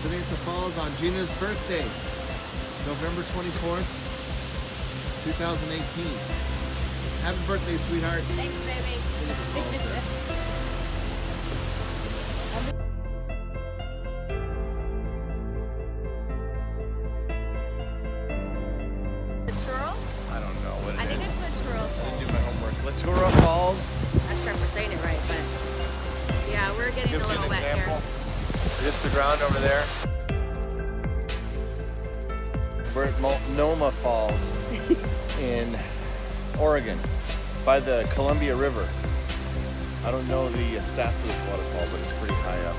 Sitting at the falls on Gina's birthday, November 24th, 2018. Happy birthday, sweetheart. Thanks, baby. Sitting at the falls there. Latura? I don't know what it I is. think it's Latura. I didn't do my homework. Latura Falls. Not sure if we're saying it right, but yeah, we're getting Give a me little an wet example. here. It's the ground over there. We're at Multnomah Falls in Oregon by the Columbia River. I don't know the stats of this waterfall, but it's pretty high up.